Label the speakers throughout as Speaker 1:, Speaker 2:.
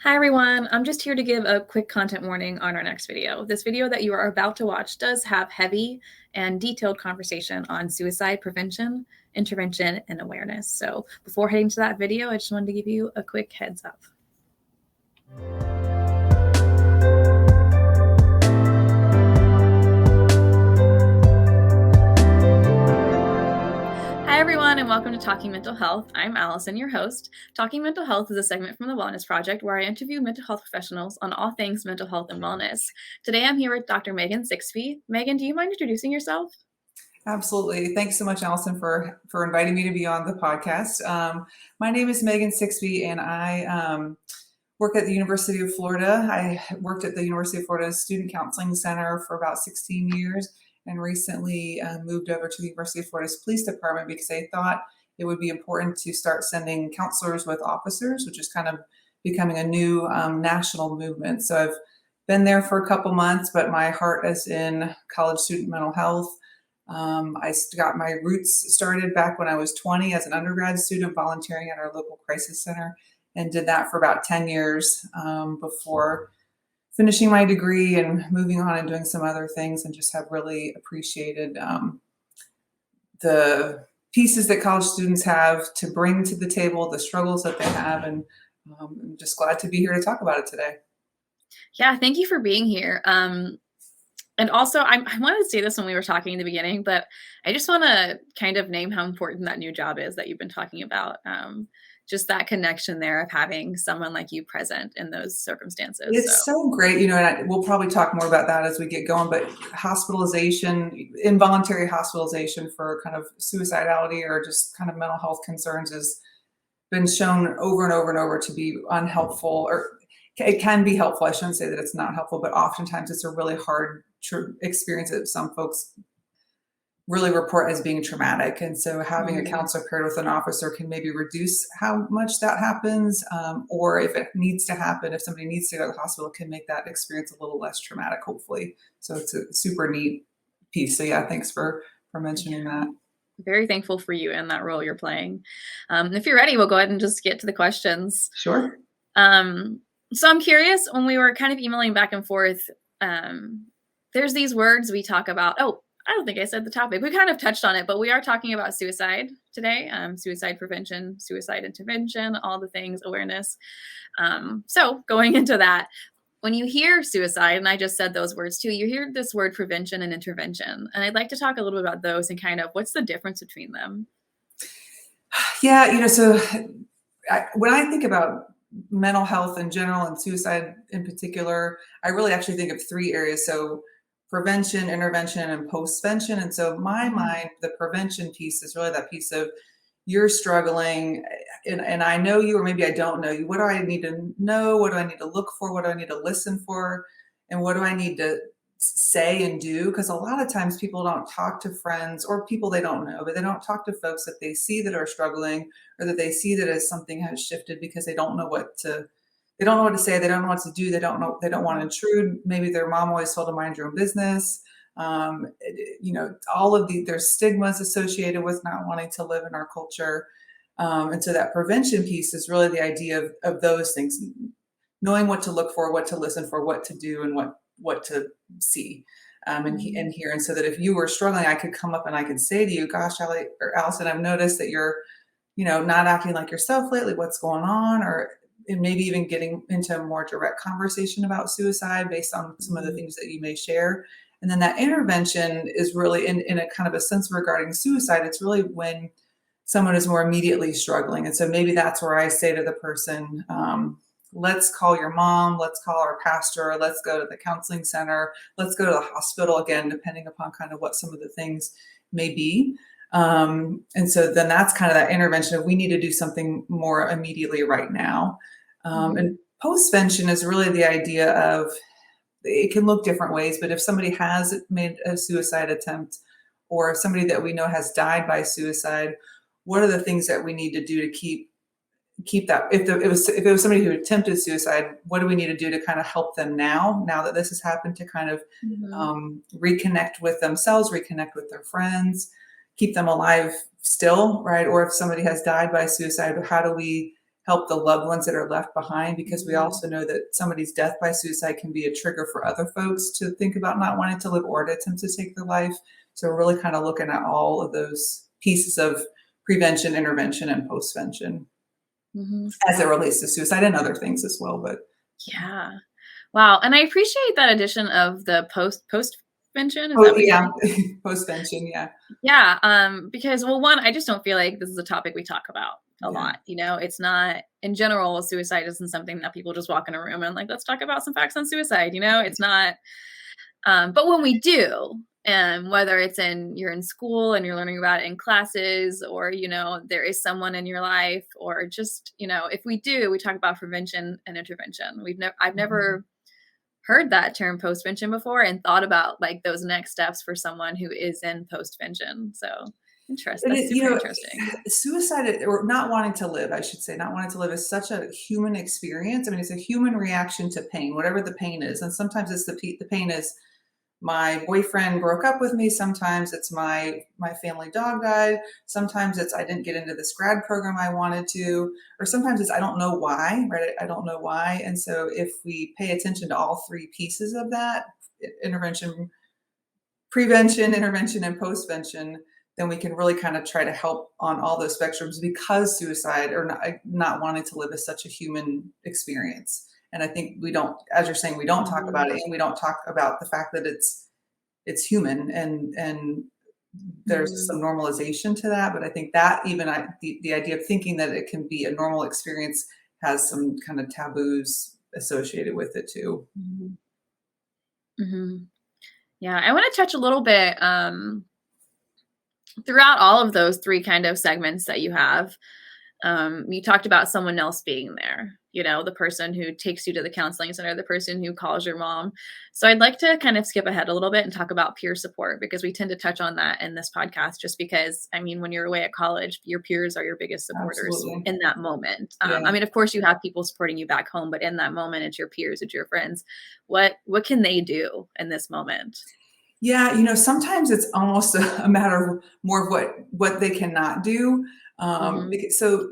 Speaker 1: Hi everyone, I'm just here to give a quick content warning on our next video. This video that you are about to watch does have heavy and detailed conversation on suicide prevention, intervention, and awareness. So before heading to that video, I just wanted to give you a quick heads up. Hi everyone, and welcome to Talking Mental Health. I'm Allison, your host. Talking Mental Health is a segment from the Wellness Project where I interview mental health professionals on all things mental health and wellness. Today I'm here with Dr. Megan Sixby. Megan, do you mind introducing yourself?
Speaker 2: Absolutely. Thanks so much, Allison, for inviting me to be on the podcast. My name is Megan Sixby, and I work at the University of Florida. I worked at the University of Florida Student Counseling Center for about 16 years and recently moved over to the University of Florida's Police Department because I thought it would be important to start sending counselors with officers, which is kind of becoming a new national movement. So I've been there for a couple months, but my heart is in college student mental health. I got my roots started back when I was 20 as an undergrad student volunteering at our local crisis center and did that for about 10 years before finishing my degree and moving on and doing some other things, and just have really appreciated the pieces that college students have to bring to the table, the struggles that they have, and I'm just glad to be here to talk about it today.
Speaker 1: Yeah, thank you for being here. And also, I wanted to say this when we were talking in the beginning, but I just want to kind of name how important that new job is that you've been talking about. Just that connection there of having someone like you present in those circumstances.
Speaker 2: It's so great, and we'll probably talk more about that as we get going, but hospitalization, involuntary hospitalization for kind of suicidality or just kind of mental health concerns has been shown over and over and over to be unhelpful, or it can be helpful. I shouldn't say that it's not helpful, but oftentimes it's a really hard experience that some folks really report as being traumatic. And so having a counselor paired with an officer can maybe reduce how much that happens, or if it needs to happen, if somebody needs to go to the hospital, can make that experience a little less traumatic, hopefully. So it's a super neat piece. So yeah, thanks for mentioning that.
Speaker 1: Very thankful for you and that role you're playing. If you're ready, we'll go ahead and just get to the questions.
Speaker 2: Sure.
Speaker 1: So I'm curious, when we were kind of emailing back and forth, there's these words we talk about. Oh, I don't think I said the topic. We kind of touched on it, but we are talking about suicide today, suicide prevention, suicide intervention, all the things, awareness. So going into that, when you hear suicide, and I just said those words too, you hear this word prevention and intervention. And I'd like to talk a little bit about those and kind of what's the difference between them?
Speaker 2: Yeah, so when I think about mental health in general and suicide in particular, I really actually think of three areas. So prevention, intervention, and postvention. And so in my mind, the prevention piece is really that piece of you're struggling and I know you, or maybe I don't know you. What do I need to know? What do I need to look for? What do I need to listen for? And what do I need to say and do? Because a lot of times people don't talk to friends or people they don't know, but they don't talk to folks that they see that are struggling or that they see that as something has shifted because they don't know what to say. They don't know what to do. They don't want to intrude. Maybe their mom always told them, mind your own business. All of there's stigmas associated with not wanting to live in our culture. And so that prevention piece is really the idea of those things, knowing what to look for, what to listen for, what to do, and what to see and hear. And so that if you were struggling, I could come up and I could say to you, gosh, Allison, I've noticed that you're, not acting like yourself lately. What's going on? And maybe even getting into a more direct conversation about suicide based on some of the things that you may share. And then that intervention is really in a kind of a sense regarding suicide. It's really when someone is more immediately struggling. And so maybe that's where I say to the person, let's call your mom, let's call our pastor, let's go to the counseling center, let's go to the hospital, again, depending upon kind of what some of the things may be. And so then that's kind of that intervention of we need to do something more immediately right now. And postvention is really the idea of, it can look different ways, but if somebody has made a suicide attempt or somebody that we know has died by suicide, what are the things that we need to do to keep that? If it was somebody who attempted suicide, what do we need to do to kind of help them now that this has happened, to kind of reconnect with themselves, reconnect with their friends, keep them alive still, right? Or if somebody has died by suicide, how do we help the loved ones that are left behind, because we
Speaker 1: Mhm.
Speaker 2: also know that somebody's death by suicide can be a trigger for other folks to think about not wanting to live or to attempt to take their life. So we're really kind of looking at all of those pieces of prevention, intervention, and postvention
Speaker 1: Mhm.
Speaker 2: as it relates to suicide and other things as well. But
Speaker 1: Yeah. Wow, and I appreciate that addition of the postvention, is
Speaker 2: oh
Speaker 1: that what you're
Speaker 2: yeah,
Speaker 1: saying?
Speaker 2: postvention, yeah,
Speaker 1: Yeah, because, well, one, I just don't feel like this is a topic we talk about a
Speaker 2: yeah.
Speaker 1: lot, it's not in general, suicide isn't something that people just walk in a room and like, "Let's talk about some facts on suicide," it's not, but when we do, and whether it's you're in school and you're learning about it in classes, or, there is someone in your life, or just, if we do, we talk about prevention and intervention. I've
Speaker 2: Mhm.
Speaker 1: never heard that term postvention before and thought about like those next steps for someone who is in postvention. So
Speaker 2: It
Speaker 1: that's
Speaker 2: is,
Speaker 1: super interesting.
Speaker 2: suicide or not wanting to live, I should say, not wanting to live is such a human experience. I mean, it's a human reaction to pain, whatever the pain is. And sometimes it's the pain is my boyfriend broke up with me. Sometimes it's my family dog died. Sometimes it's I didn't get into this grad program I wanted to, or sometimes it's I don't know why, right? I don't know why. And so if we pay attention to all three pieces of that, intervention, prevention, intervention, and postvention, then we can really kind of try to help on all those spectrums, because suicide or not wanting to live is such a human experience. And I think we don't, as you're saying, we don't talk about
Speaker 1: Mhm,
Speaker 2: it, and we don't talk about the fact that it's human, and there's
Speaker 1: mhm,
Speaker 2: some normalization to that. But I think that even the idea of thinking that it can be a normal experience has some kind of taboos associated with it too.
Speaker 1: mhm, mhm. Yeah, I want to touch a little bit throughout all of those three kind of segments that you have. You talked about someone else being there, the person who takes you to the counseling center, the person who calls your mom. So I'd like to kind of skip ahead a little bit and talk about peer support, because we tend to touch on that in this podcast, just because, I mean, when you're away at college, your peers are your biggest supporters
Speaker 2: Absolutely.
Speaker 1: in that moment.
Speaker 2: Yeah.
Speaker 1: I mean, of course, you have people supporting you back home, but in that moment, it's your peers, it's your friends. What can they do in this moment?
Speaker 2: Yeah, sometimes it's almost a matter of more of what they cannot do.
Speaker 1: Hmm.
Speaker 2: So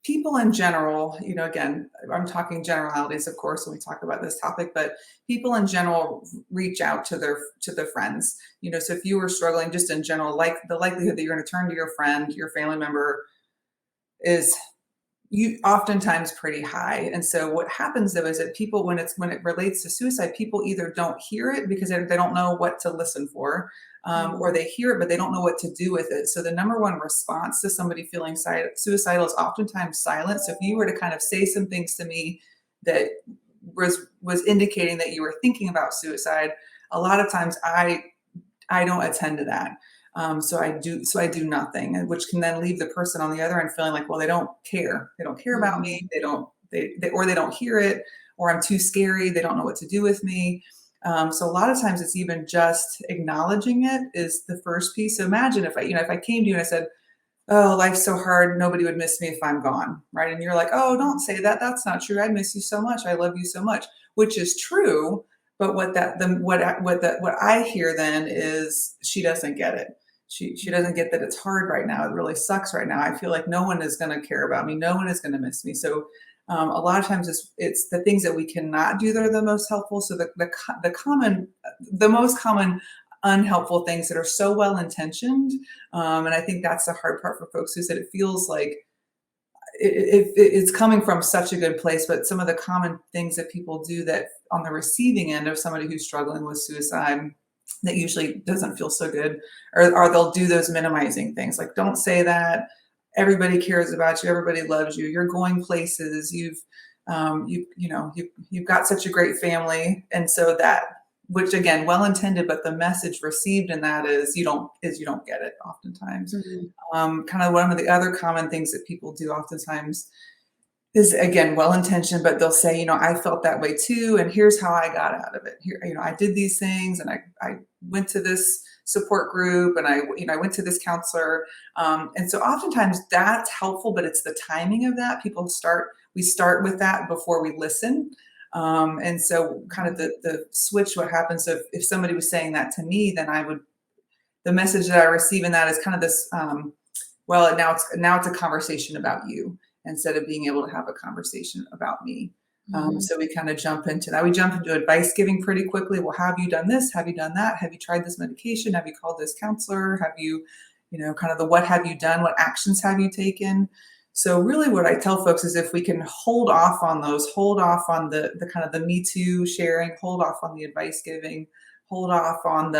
Speaker 2: people in general, again, I'm talking generalities, of course, when we talk about this topic, but people in general reach out to their friends. So if you were struggling just in general, like the likelihood that you're going to turn to your friend, your family member, is you oftentimes pretty high. And so what happens though is that people, when it relates to suicide, people either don't hear it because they don't know what to listen for, or
Speaker 1: Hmm.
Speaker 2: they hear it but they don't know what to do with it. So the number one response to somebody feeling suicidal is oftentimes silence. So if you were to kind of say some things to me that was indicating that you were thinking about suicide, a lot of times I don't attend to that. So I do nothing, which can then leave the person on the other end feeling like, well, they don't care. They don't care about me.
Speaker 1: Hmm.
Speaker 2: Or they don't hear it, or I'm too scary. They don't know what to do with me. So a lot of times it's even just acknowledging it is the first piece. So imagine if I came to you and I said, oh, life's so hard. Nobody would miss me if I'm gone. Right. And you're like, oh, don't say that. That's not true. I miss you so much. I love you so much, which is true. But what I hear then is she doesn't get it. She doesn't get that it's hard right now. It really sucks right now. I feel like no one is going to care about me. No one is going to miss me. So a lot of times it's the things that we cannot do that are the most helpful. So the most common unhelpful things that are so well intentioned, and I think that's the hard part for folks, is that it feels like it's coming from such a good place, but some of the common things that people do that on the receiving end of somebody who's struggling with suicide that usually doesn't feel so good, or they'll do those minimizing things like, don't say that, everybody cares about you, everybody loves you, you're going places, you've got such a great family. And so that, which again, well intended, but the message received in that is you don't get it oftentimes.
Speaker 1: Hmm.
Speaker 2: Kind of one of the other common things that people do oftentimes is, again, well intentioned, but they'll say, I felt that way too, and here's how I got out of it. Here, I did these things, and I went to this support group, and I went to this counselor, and so oftentimes that's helpful, but it's the timing of that. We start with that before we listen. And so kind of the switch, what happens if somebody was saying that to me, then the message that I receive in that is kind of this, well, now it's a conversation about you. instead of being able to have a conversation about me.
Speaker 1: Mhm.
Speaker 2: So we kind of jump into that. We jump into advice giving pretty quickly. Well, have you done this? Have you done that? Have you tried this medication? Have you called this counselor? Have you, kind of the what have you done? What actions have you taken? So really what I tell folks is if we can hold off on those, hold off on the kind of the Me Too sharing, hold off on the advice giving, hold off on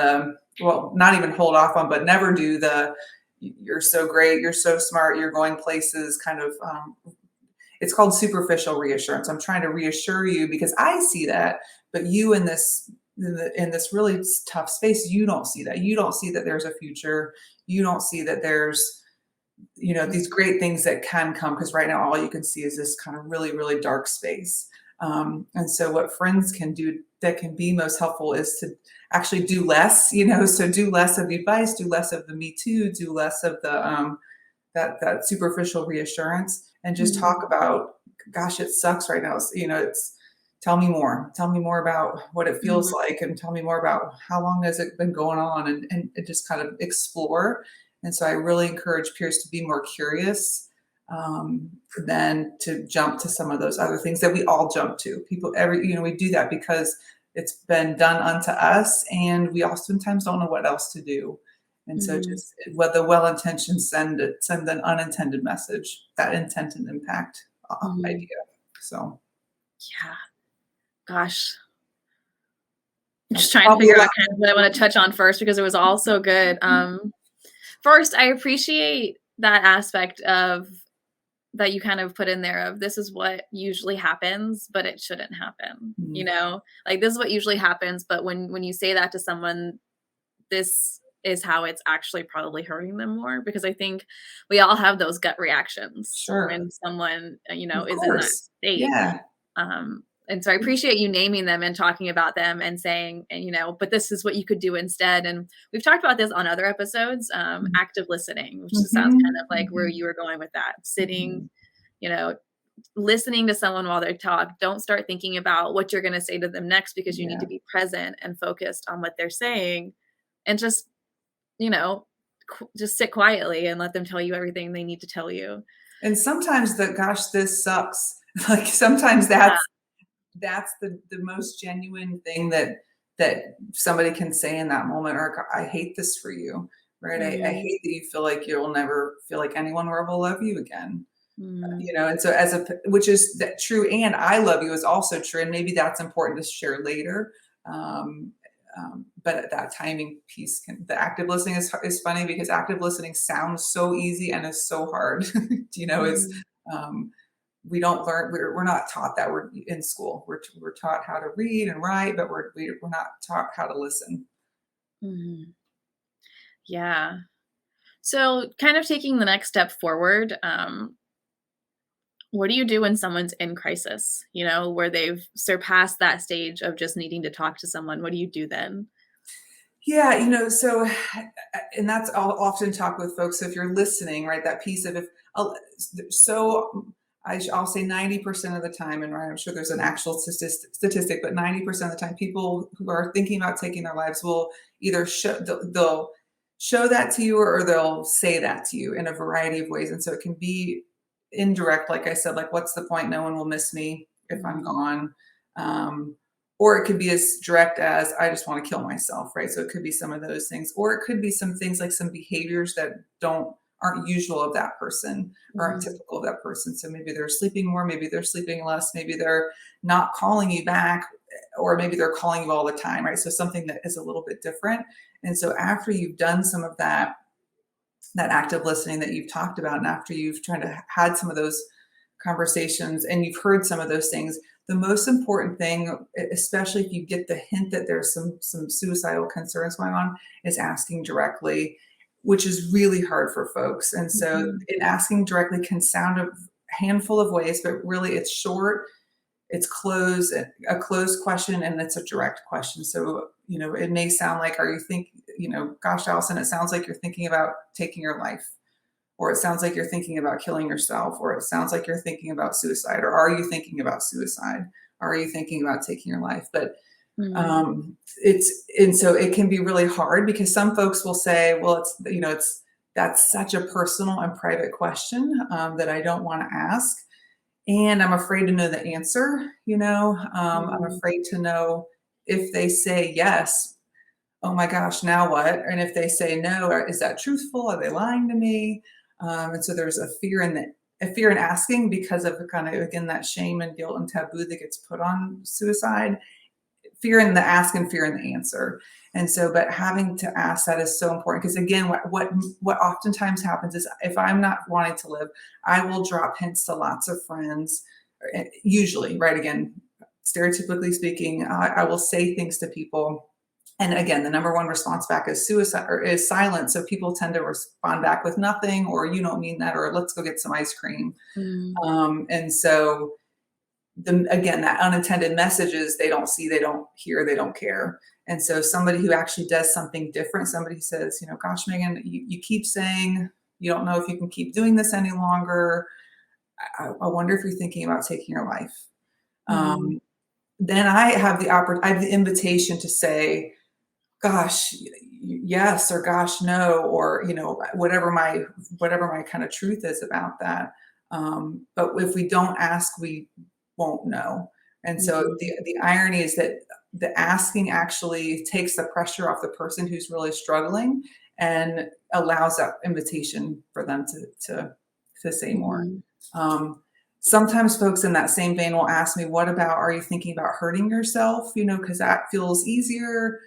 Speaker 2: well, not even hold off on, but never do you're so great, you're so smart, you're going places kind of it's called superficial reassurance. I'm trying to reassure you because I see that, but you in this really tough space, you don't see that. You don't see that there's a future. You don't see that there's these great things that can come, because right now all you can see is this kind of really, really dark space. And so what friends can do that can be most helpful is to actually do less, so do less of the advice, do less of the Me Too, do less of that superficial reassurance, and just
Speaker 1: Mhm.
Speaker 2: talk about, gosh, it sucks right now. It's tell me more about what it feels
Speaker 1: Mhm.
Speaker 2: like, and tell me more about how long has it been going on, and just kind of explore. And so I really encourage peers to be more curious than to jump to some of those other things that we all jump to. We do that because it's been done unto us, and we oftentimes don't know what else to do. And so
Speaker 1: Mhm.
Speaker 2: just what the well-intentioned send an unintended message, that intent and impact
Speaker 1: Mhm.
Speaker 2: idea. So
Speaker 1: Yeah. Gosh. I'm just
Speaker 2: that's
Speaker 1: trying to
Speaker 2: probably a
Speaker 1: figure out
Speaker 2: lot.
Speaker 1: kind of what I want to touch on first because it was all so good. First, I appreciate that aspect of that you kind of put in there of this is what usually happens, but it shouldn't happen.
Speaker 2: Mhm.
Speaker 1: Like this is what usually happens, but when you say that to someone, this is how it's actually probably hurting them more because I think we all have those gut reactions
Speaker 2: Sure.
Speaker 1: when someone,
Speaker 2: Of
Speaker 1: is in that
Speaker 2: course.
Speaker 1: state.
Speaker 2: Yeah.
Speaker 1: And so I appreciate you naming them and talking about them and saying, and, but this is what you could do instead. And we've talked about this on other episodes, active listening, which sounds kind
Speaker 2: Mhm.
Speaker 1: of like where
Speaker 2: Mhm.
Speaker 1: you were going with that, sitting,
Speaker 2: Mhm.
Speaker 1: you know, listening to someone while they talk. Don't start thinking about what you're going to say to them next because you need
Speaker 2: Yeah.
Speaker 1: to be present and focused on what they're saying and just, you know, just sit quietly and let them tell you everything they need to tell you.
Speaker 2: And sometimes gosh, this sucks. Like sometimes
Speaker 1: Yeah.
Speaker 2: that's the most genuine thing that somebody can say in that moment, or I hate this for you, right? I
Speaker 1: Mhm.
Speaker 2: hate that you feel like you'll never feel like anyone will ever love you again.
Speaker 1: Mhm.
Speaker 2: And so which is that true, and I love you is also true, and maybe that's important to share later. Um, but that timing piece the active listening is funny because active listening sounds so easy and is so hard. It's
Speaker 1: Mhm.
Speaker 2: um, we don't learn we're not taught that we're in school we're taught how to read and write, but we're not taught how to listen.
Speaker 1: Mhm. Yeah. So, kind of taking the next step forward, what do you do when someone's in crisis? Where they've surpassed that stage of just needing to talk to someone. What do you do then?
Speaker 2: Yeah, so and that's I'll often talk with folks. So if you're listening, right, that piece of if I'll, so I'll say 90% of the time, and right, I'm sure there's an actual statistic, but 90% of the time, people who are thinking about taking their lives will either they'll show that to you, or they'll say that to you in a variety of ways. And so it can be indirect, like I said, like, what's the point? No one will miss me if I'm
Speaker 1: Mhm.
Speaker 2: gone. Um, or it could be as direct as I just want to kill myself, right? So it could be some of those things, or it could be some things like some behaviors that aren't usual of that person, or aren't
Speaker 1: Mhm.
Speaker 2: typical of that person. So maybe they're sleeping more, maybe they're sleeping less, maybe they're not calling you back, or maybe they're calling you all the time, right? So something that is a little bit different. And so after you've done some of that active listening that you've talked about, and after you've tried to had some of those conversations and you've heard some of those things, the most important thing, especially if you get the hint that there's some suicidal concerns going on, is asking directly, which is really hard for folks. And so
Speaker 1: Mhm.
Speaker 2: in asking directly can sound a handful of ways, but really it's short, it's a closed question, and it's a direct question. So, it may sound like, are you think, gosh, Allison, it sounds like you're thinking about taking your life, or it sounds like you're thinking about killing yourself, or it sounds like you're thinking about suicide, or are you thinking about suicide? Are you thinking about taking your life? But
Speaker 1: Mhm.
Speaker 2: it's and so it can be really hard because some folks will say, well, it's that's such a personal and private question that I don't want to ask. And I'm afraid to know the answer, I'm
Speaker 1: Mhm.
Speaker 2: afraid to know if they say yes, oh my gosh, now what? And if they say no, is that truthful? Are they lying to me? And so there's a fear in asking because of the kind of, again, that shame and guilt and taboo that gets put on suicide, fear in the ask and fear in the answer. And so, but having to ask that is so important because again, what oftentimes happens is if I'm not wanting to live, I will drop hints to lots of friends. Usually, right? Again, stereotypically speaking, I will say things to people, and again, the number one response back is suicide or is silence. So people tend to respond back with nothing, or you don't mean that, or let's go get some ice cream.
Speaker 1: Mm.
Speaker 2: And so again, that unintended messages they don't see, they don't hear, they don't care. And so somebody who actually does something different, somebody says, gosh, Megan, you keep saying you don't know if you can keep doing this any longer. I wonder if you're thinking about taking your life.
Speaker 1: Mhm.
Speaker 2: Um, then I have the invitation to say, gosh, yes, or gosh, no, or whatever my kind of truth is about that. But if we don't ask, we won't know. And so
Speaker 1: Mhm.
Speaker 2: the irony is that the asking actually takes the pressure off the person who's really struggling and allows that invitation for them to say more.
Speaker 1: Mhm.
Speaker 2: Um, Sometimes folks in that same vein will ask me, what about, are you thinking about hurting yourself? Because that feels easier,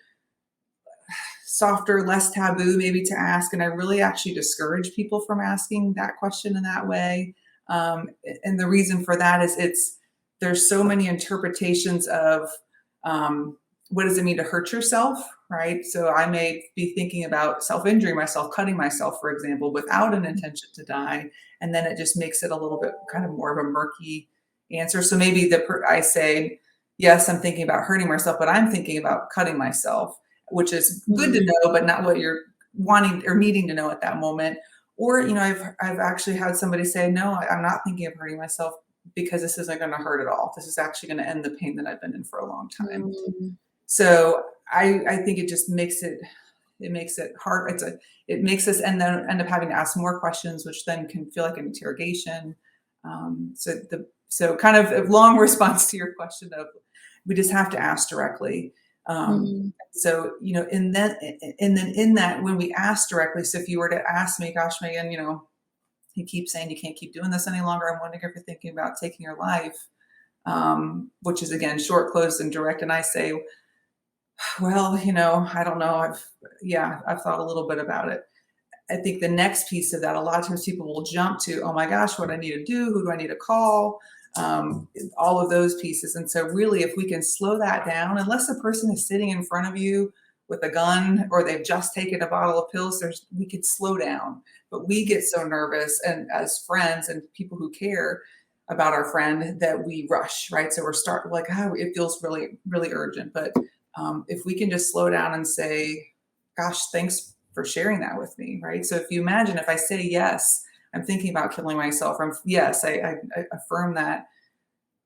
Speaker 2: softer, less taboo maybe to ask. And I really actually discourage people from asking that question in that way. And the reason for that is there's so many interpretations of what does it mean to hurt yourself, right? So I may be thinking about self-injuring myself, cutting myself, for example, without an intention to die. And then it just makes it a little bit kind of more of a murky answer. So maybe I say, yes, I'm thinking about hurting myself, but I'm thinking about cutting myself, which is good to
Speaker 1: Mhm.
Speaker 2: know, but not what you're wanting or needing to know at that moment. Or, I've actually had somebody say, no, I'm not thinking of hurting myself because this isn't going to hurt at all. This is actually going to end the pain that I've been in for a long time.
Speaker 1: Mhm.
Speaker 2: So I think it just makes it hard. It makes us end up having to ask more questions, which then can feel like an interrogation. So kind of a long response to your question of we just have to ask directly. Um,
Speaker 1: Mhm.
Speaker 2: so and then in that when we ask directly, so if you were to ask me, gosh, Megan, you keep saying you can't keep doing this any longer. I'm wondering if you're thinking about taking your life, which is again short, closed, and direct. And I say, well, I don't know. I've thought a little bit about it. I think the next piece of that, a lot of times people will jump to, oh my gosh, what I need to do, who do I need to call, all of those pieces. And so, really, if we can slow that down, unless the person is sitting in front of you with a gun or they've just taken a bottle of pills, we could slow down. But we get so nervous, and as friends and people who care about our friend, that we rush, right? So we're like, oh, it feels really, really urgent. But if we can just slow down and say, gosh, thanks for sharing that with me, right? So if you imagine if I say yes, I'm thinking about killing myself. Yes, I affirm that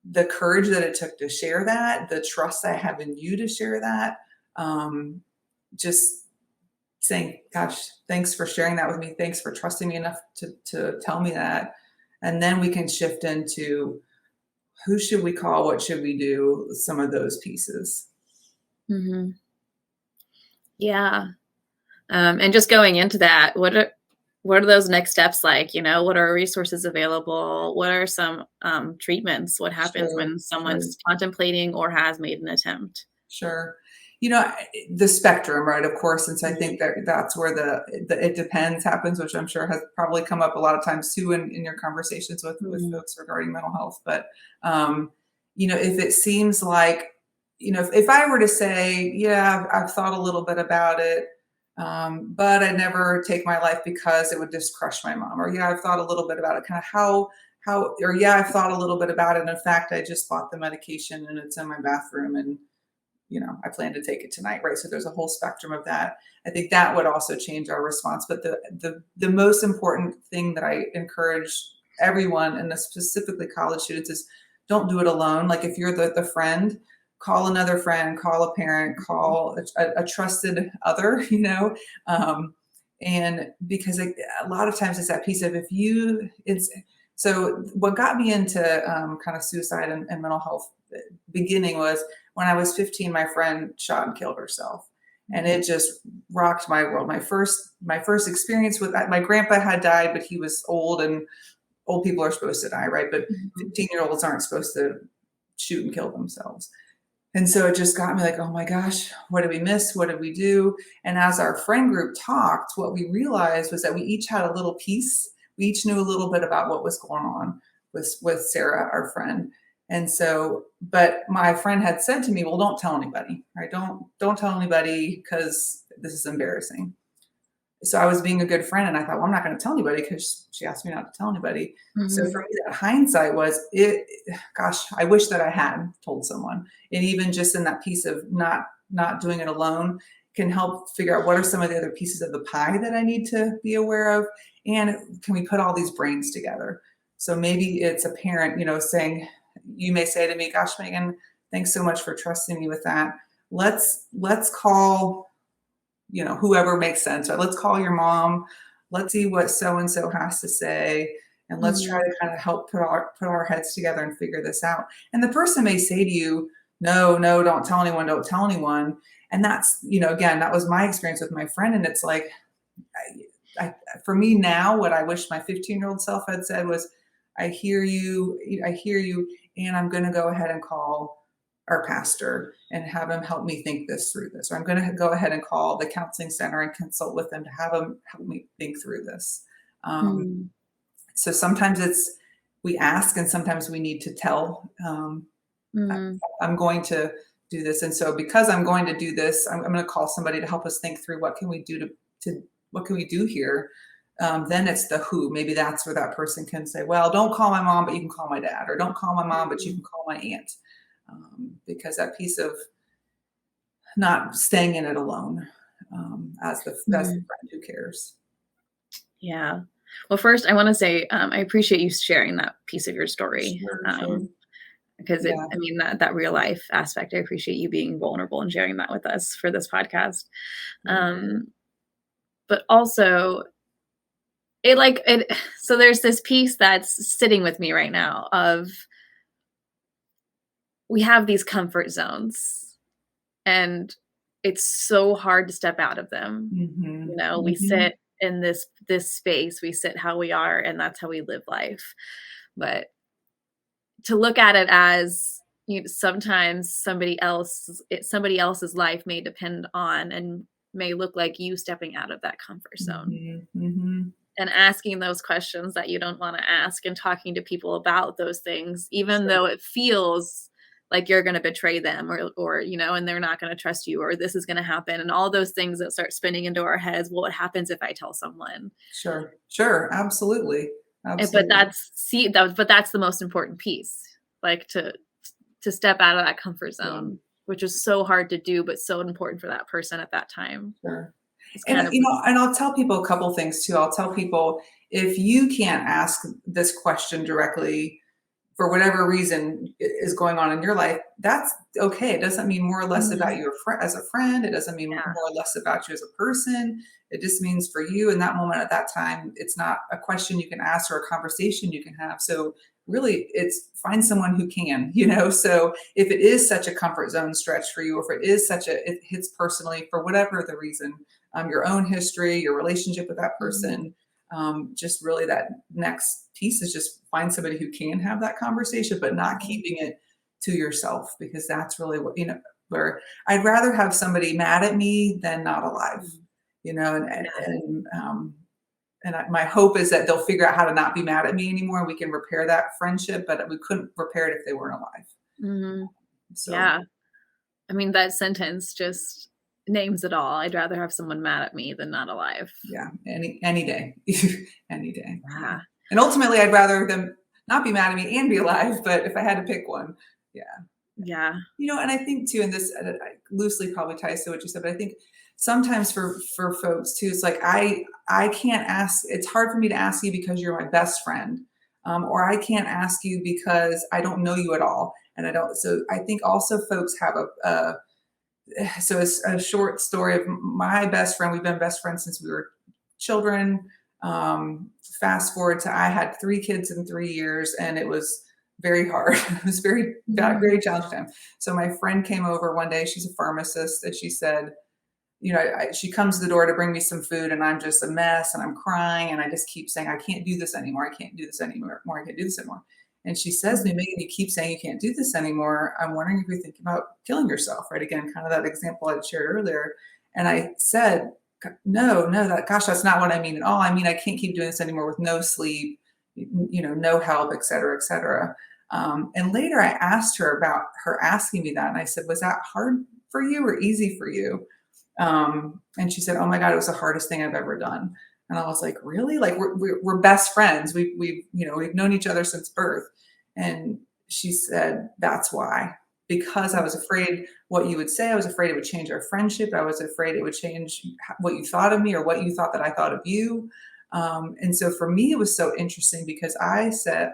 Speaker 2: the courage that it took to share that, the trust I have in you to share that, um, just saying, gosh, thanks for sharing that with me. Thanks for trusting me enough to tell me that. And then we can shift into who should we call? What should we do? Some of those pieces.
Speaker 1: Mhm. Yeah. And just going into that, what are those next steps like? What are resources available? What are some treatments? What happens
Speaker 2: Sure,
Speaker 1: when
Speaker 2: sure.
Speaker 1: someone's contemplating or has made an attempt?
Speaker 2: Sure. The spectrum, right? Of course, since I think
Speaker 1: Mhm.
Speaker 2: that that's where the it depends happens, which I'm sure has probably come up a lot of times too in your conversations with
Speaker 1: Mhm.
Speaker 2: folks regarding mental health. But if it seems like, if I were to say, yeah, I've thought a little bit about it, but I'd never take my life because it would just crush my mom, or yeah, I've thought a little bit about it, kind of or yeah, I've thought a little bit about it. And in fact, I just bought the medication and it's in my bathroom and I plan to take it tonight, right? So there's a whole spectrum of that. I think that would also change our response. But the most important thing that I encourage everyone, and specifically college students, is don't do it alone. Like if you're the friend, call another friend, call a parent, call a trusted other, um, And because a lot of times it's that piece of so what got me into kind of suicide and mental health beginning was when I was 15, my friend shot and killed herself. And it just rocked my world. My first experience with that, my grandpa had died, but he was old, and old people are supposed to die, right? But
Speaker 1: Mhm.
Speaker 2: 15-year-olds aren't supposed to shoot and kill themselves. And so it just got me like, oh my gosh, what did we miss? What did we do? And as our friend group talked, what we realized was that we each had a little piece. We each knew a little bit about what was going on with Sarah, our friend. And so, but my friend had said to me, well, don't tell anybody, right? Don't tell anybody because this is embarrassing. So I was being a good friend, and I thought, well, I'm not going to tell anybody because she asked me not to tell anybody. So for
Speaker 1: Mhm.
Speaker 2: me, that hindsight was gosh, I wish that I had told someone. And even just in that piece of not doing it alone can help figure out what are some of the other pieces of the pie that I need to be aware of. And can we put all these brains together? So maybe it's a parent, saying, you may say to me, gosh, Megan, thanks so much for trusting me with that. Let's call whoever makes sense. Right? Let's call your mom. Let's see what so and so has to say, and let's try
Speaker 1: Mhm.
Speaker 2: to kind of help put our heads together and figure this out. And the person may say to you, "No, no, don't tell anyone. Don't tell anyone." And that's again, that was my experience with my friend. And it's like, for me now, what I wish my 15-year-old self had said was, I hear you, and I'm going to go ahead and call our pastor and have him help me think this through this. Or I'm going to go ahead and call the counseling center and consult with them to have them help me think through this. Um,
Speaker 1: Mhm.
Speaker 2: so sometimes we ask, and sometimes we need to tell.
Speaker 1: Mhm.
Speaker 2: I'm going to do this, and so because I'm going to do this, I'm going to call somebody to help us think through what can we do to what can we do here. Then it's the who. Maybe that's where that person can say, "Well, don't call my mom, but you can call my dad," or "Don't call my mom, but you can
Speaker 1: Mhm.
Speaker 2: call my aunt," because that piece of not staying in it alone as the
Speaker 1: Mhm.
Speaker 2: friend who cares.
Speaker 1: Yeah. Well, first, I want to say I appreciate you sharing that piece of your story.
Speaker 2: Sure, sure.
Speaker 1: Because
Speaker 2: Yeah.
Speaker 1: I mean, that real life aspect, I appreciate you being vulnerable and sharing that with us for this podcast.
Speaker 2: Sure.
Speaker 1: Um, but also, it so there's this piece that's sitting with me right now of we have these comfort zones, and it's so hard to step out of them.
Speaker 2: Mhm.
Speaker 1: We
Speaker 2: Mhm.
Speaker 1: sit in this space, we sit how we are, and that's how we live life. But to look at it as sometimes somebody else's life may depend on and may look like you stepping out of that comfort zone
Speaker 2: Mhm. Mhm.
Speaker 1: and asking those questions that you don't want to ask and talking to people about those things, even
Speaker 2: Sure.
Speaker 1: though it feels like you're going to betray them or and they're not going to trust you or this is going to happen and all those things that start spinning into our heads. Well, what happens if I tell someone?
Speaker 2: Sure. Sure. Absolutely.
Speaker 1: But
Speaker 2: Absolutely.
Speaker 1: that's the most important piece, like to step out of that comfort
Speaker 2: Yeah.
Speaker 1: zone, which is so hard to do, but so important for that person at that time.
Speaker 2: Sure.
Speaker 1: It's
Speaker 2: And
Speaker 1: kind of
Speaker 2: and I'll tell people a couple things too. I'll tell people, if you can't ask this question directly for whatever reason is going on in your life, that's okay. It doesn't mean more or less about
Speaker 1: Mhm.
Speaker 2: you as a friend. It doesn't mean
Speaker 1: Yeah.
Speaker 2: more or less about you as a person. It just means for you in that moment at that time, it's not a question you can ask or a conversation you can have. So really it's find someone who can. So if it is such a comfort zone stretch for you, or if it hits personally for whatever the reason, your own history, your relationship with that
Speaker 1: Mhm.
Speaker 2: person, just really that next piece is just find somebody who can have that conversation, but not
Speaker 1: Mhm.
Speaker 2: keeping it to yourself, because that's really where I'd rather have somebody mad at me than not alive,
Speaker 1: Mhm.
Speaker 2: and
Speaker 1: Yeah.
Speaker 2: my hope is that they'll figure out how to not be mad at me anymore, and we can repair that friendship, but we couldn't repair it if they weren't alive.
Speaker 1: Mhm.
Speaker 2: So
Speaker 1: Yeah. I mean, that sentence just names it all. I'd rather have someone mad at me than not alive.
Speaker 2: yeah, any day, any day. Yeah.
Speaker 1: Yeah.
Speaker 2: And ultimately I'd rather them not be mad at me and be alive, but if I had to pick one, yeah.
Speaker 1: Yeah.
Speaker 2: And I think too, and this loosely probably ties to what you said, but I think sometimes for folks too, it's like I can't ask. It's hard for me to ask you because you're my best friend, or I can't ask you because I don't know you at all, and I don't. So I think also folks have so it's a short story of my best friend. We've been best friends since we were children. Fast forward to I had 3 kids in 3 years, and it was very hard. It was very challenging time. So my friend came over one day. She's a pharmacist, and she said, she comes to the door to bring me some food, and I'm just a mess, and I'm crying, and I just keep saying, I can't do this anymore. I can't do this anymore. I can't do this anymore. And she says to me, Megan, you keep saying you can't do this anymore. I'm wondering if you're thinking about killing yourself, right? Again, kind of that example I shared earlier. And I said, no, gosh, that's not what I mean at all. I mean, I can't keep doing this anymore with no sleep, no help, et cetera, et cetera. And later I asked her about her asking me that. And I said, was that hard for you or easy for you? And she said, oh my God, it was the hardest thing I've ever done. And I was like, really? Like we're best friends. We've known each other since birth. And she said, that's why, because I was afraid what you would say. I was afraid it would change our friendship. I was afraid it would change what you thought of me or what you thought that I thought of you. And so for me, it was so interesting because I said,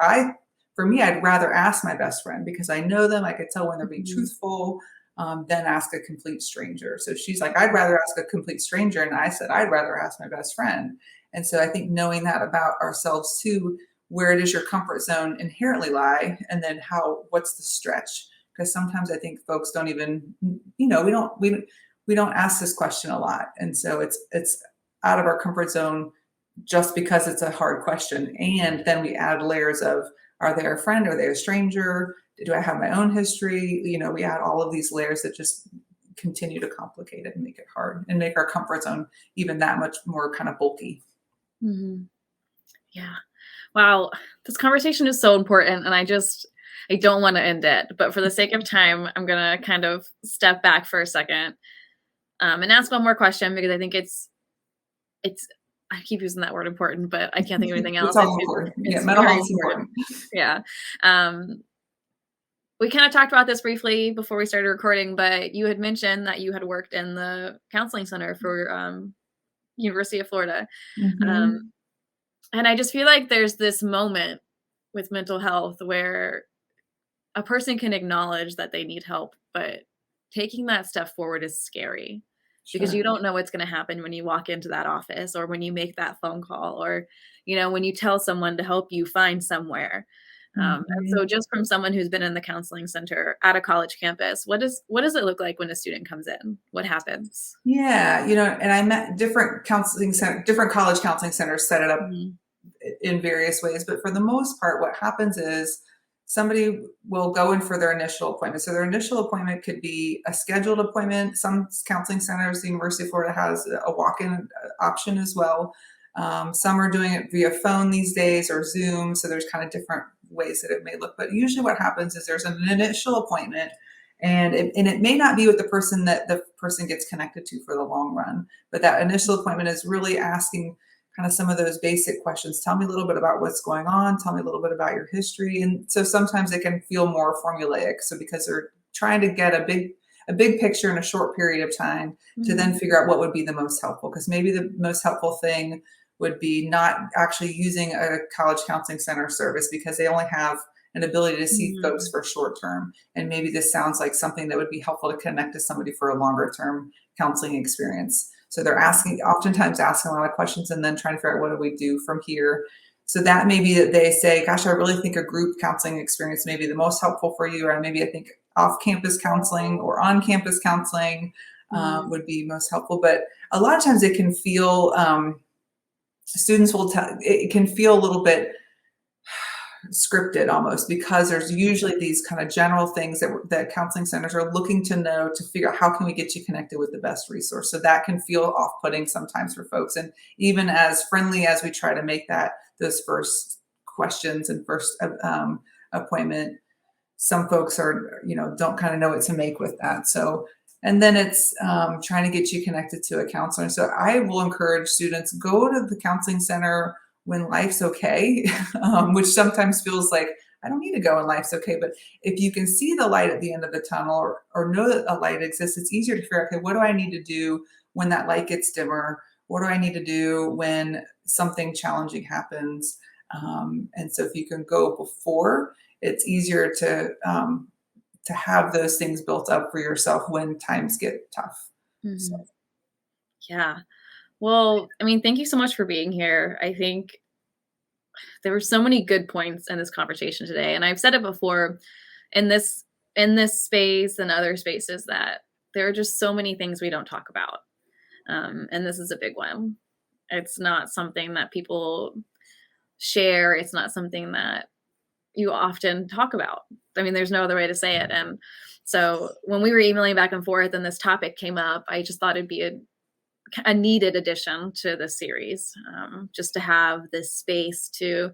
Speaker 2: for me, I'd rather ask my best friend because I know them. I could tell when they're being truthful. Than ask a complete stranger. So she's like, I'd rather ask a complete stranger. And I said, I'd rather ask my best friend. And so I think knowing that about ourselves too, where does your comfort zone inherently lie? And then what's the stretch? Because sometimes I think folks don't even, we don't ask this question a lot. And so it's out of our comfort zone just because it's a hard question. And then we add layers of, are they a friend? Are they a stranger? Do I have my own history? We add all of these layers that just continue to complicate it and make it hard and make our comfort zone even that much more kind of bulky.
Speaker 1: Mm-hmm. Yeah. Wow. This conversation is so important. And I don't want to end it, but for the sake of time, I'm going to kind of step back for a second and ask one more question because I think it's, I keep using that word important, but I can't think of anything else.
Speaker 2: It's all important. Yeah, mental health is important.
Speaker 1: Yeah. We kind of talked about this briefly before we started recording, but you had mentioned that you had worked in the counseling center for University of Florida.
Speaker 2: Mm-hmm.
Speaker 1: And I just feel like there's this moment with mental health where a person can acknowledge that they need help, but taking that step forward is scary. Sure. Because you don't know what's going to happen when you walk into that office or when you make that phone call or, when you tell someone to help you find somewhere. And so just from someone who's been in the counseling center at a college campus, what does it look like when a student comes in? What happens?
Speaker 2: Yeah. And I met different college counseling centers set it up in various ways. But for the most part, what happens is somebody will go in for their initial appointment. So their initial appointment could be a scheduled appointment. Some counseling centers, the University of Florida has a walk-in option as well. Some are doing it via phone these days or Zoom. So there's kind of different ways that it may look. But usually what happens is there's an initial appointment and it may not be with the person that the person gets connected to for the long run. But that initial appointment is really asking kind of some of those basic questions. Tell me a little bit about what's going on. Tell me a little bit about your history. And so sometimes it can feel more formulaic. So because they're trying to get a big picture in a short period of time to then figure out what would be the most helpful. Because maybe the most helpful thing would be not actually using a college counseling center service because they only have an ability to see folks for short term. And maybe this sounds like something that would be helpful to connect to somebody for a longer term counseling experience. So they're oftentimes asking a lot of questions and then trying to figure out what do we do from here. So that may be that they say, gosh, I really think a group counseling experience may be the most helpful for you. Or maybe I think off-campus counseling or on-campus counseling would be most helpful. But a lot of times it can feel, students will tell, it can feel a little bit scripted almost because there's usually these kind of general things that counseling centers are looking to know to figure out how can we get you connected with the best resource. So that can feel off-putting sometimes for folks. And even as friendly as we try to make those first questions and first appointment, some folks don't kind of know what to make with that. So, and then it's trying to get you connected to a counselor. So I will encourage students, go to the counseling center when life's okay, which sometimes feels like I don't need to go when life's okay. But if you can see the light at the end of the tunnel or know that a light exists, it's easier to figure out, okay, what do I need to do when that light gets dimmer? What do I need to do when something challenging happens? And so if you can go before, it's easier to have those things built up for yourself when times get tough. So.
Speaker 1: Yeah. Well, I mean, thank you so much for being here. I think there were so many good points in this conversation today, and I've said it before in this space and other spaces that there are just so many things we don't talk about, and this is a big one. It's not something that people share. It's not something that you often talk about. I mean, there's no other way to say it. And so when we were emailing back and forth and this topic came up, I just thought it'd be a needed addition to this series, just to have this space to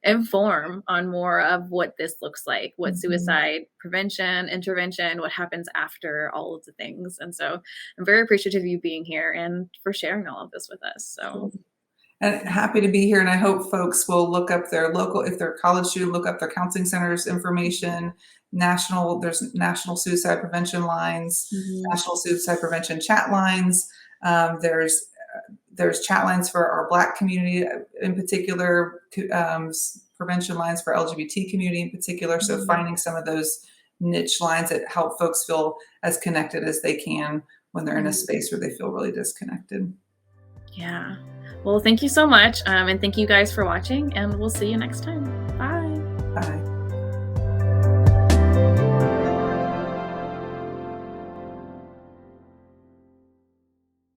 Speaker 1: inform on more of what this looks like, what suicide prevention, intervention, what happens after all of the things. And so I'm very appreciative of you being here and for sharing all of this with us. So
Speaker 2: And happy to be here. And I hope folks will look up their local, if they're a college student, look up their counseling centers information. There's national suicide prevention lines, national suicide prevention chat lines. There's chat lines for our Black community in particular, prevention lines for LGBT community in particular. So finding some of those niche lines that help folks feel as connected as they can when they're in a space where they feel really disconnected.
Speaker 1: Yeah. Well, thank you so much. And thank you guys for watching, and we'll see you next time. Bye.
Speaker 2: Bye.